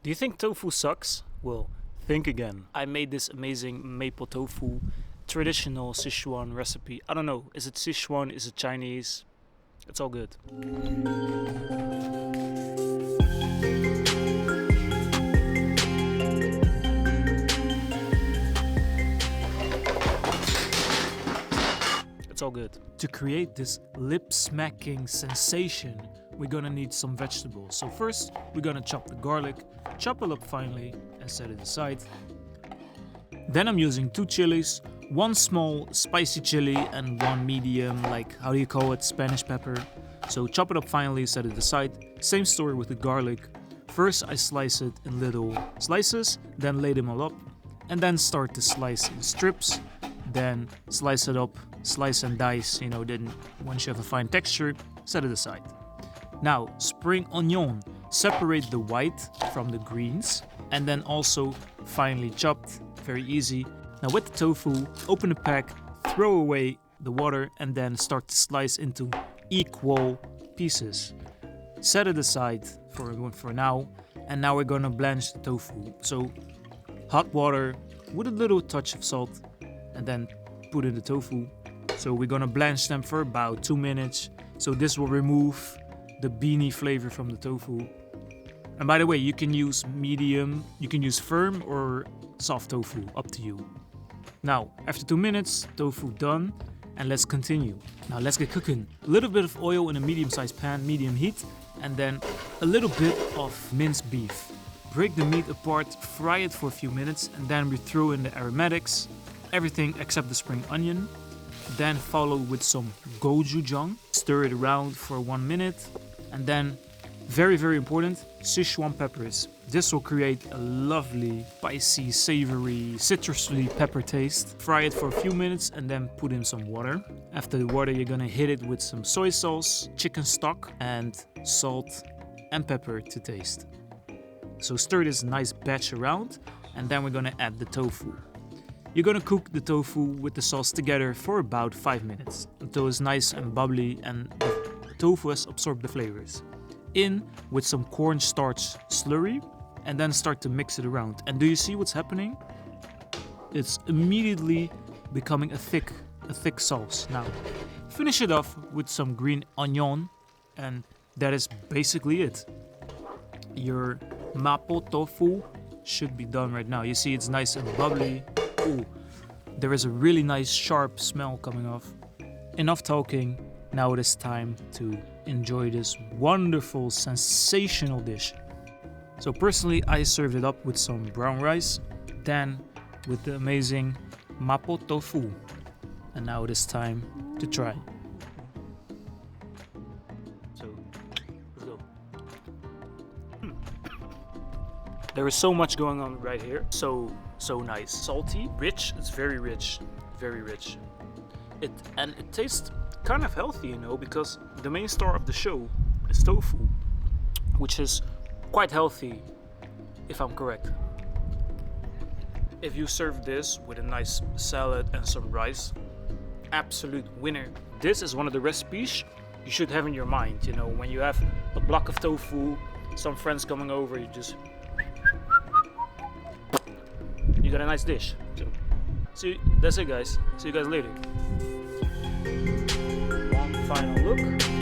Do you think tofu sucks? Well, think again. I made this amazing maple tofu, traditional Sichuan recipe. I don't know, is it Sichuan, is it Chinese? It's all good. It's all good. To create this lip-smacking sensation, we're gonna need some vegetables. So first, we're gonna chop the garlic, chop it up finely, and set it aside. Then I'm using 2 chilies, 1 small spicy chili and 1 medium, like, how do you call it, Spanish pepper. So chop it up finely, set it aside. Same story with the garlic. First I slice it in little slices, then lay them all up, and then start to slice in strips. Then slice it up, slice and dice, then once you have a fine texture, set it aside. Now, spring onion, separate the white from the greens, and then also finely chopped, very easy. Now with the tofu, open the pack, throw away the water, and then start to slice into equal pieces. Set it aside for now, and now we're gonna blanch the tofu. So hot water with a little touch of salt, and then put in the tofu. So we're gonna blanch them for about 2 minutes. So this will remove the beany flavor from the tofu. And by the way, you can use medium, you can use firm or soft tofu, up to you. Now, after 2 minutes, tofu done, and let's continue. Now let's get cooking. A little bit of oil in a medium-sized pan, medium heat, and then a little bit of minced beef. Break the meat apart, fry it for a few minutes, and then we throw in the aromatics, everything except the spring onion. Then follow with some gochujang. Stir it around for 1 minute, and then, very, very important, Sichuan peppers. This will create a lovely, spicy, savory, citrusy pepper taste. Fry it for a few minutes and then put in some water. After the water, you're gonna hit it with some soy sauce, chicken stock, and salt and pepper to taste. So stir this nice batch around, and then we're gonna add the tofu. You're gonna cook the tofu with the sauce together for about 5 minutes until it's nice and bubbly and the tofu has absorbed the flavors. In with some cornstarch slurry, and then start to mix it around. And do you see what's happening? It's immediately becoming a thick sauce. Now, finish it off with some green onion, and that is basically it. Your MAPO tofu should be done right now. You see it's nice and bubbly. Ooh, there is a really nice sharp smell coming off. Enough talking, now it is time to enjoy this wonderful, sensational dish. So personally, I served it up with some brown rice, then with the amazing MAPO tofu. And now it is time to try. So, let's go. There is so much going on right here. So nice. Salty, rich, it's very rich, very rich. It tastes kind of healthy, because the main star of the show is tofu, which is quite healthy, if I'm correct. If you serve this with a nice salad and some rice, absolute winner. This is one of the recipes you should have in your mind, when you have a block of tofu, some friends coming over, you got a nice dish. So that's it, guys. See you guys later. One final look.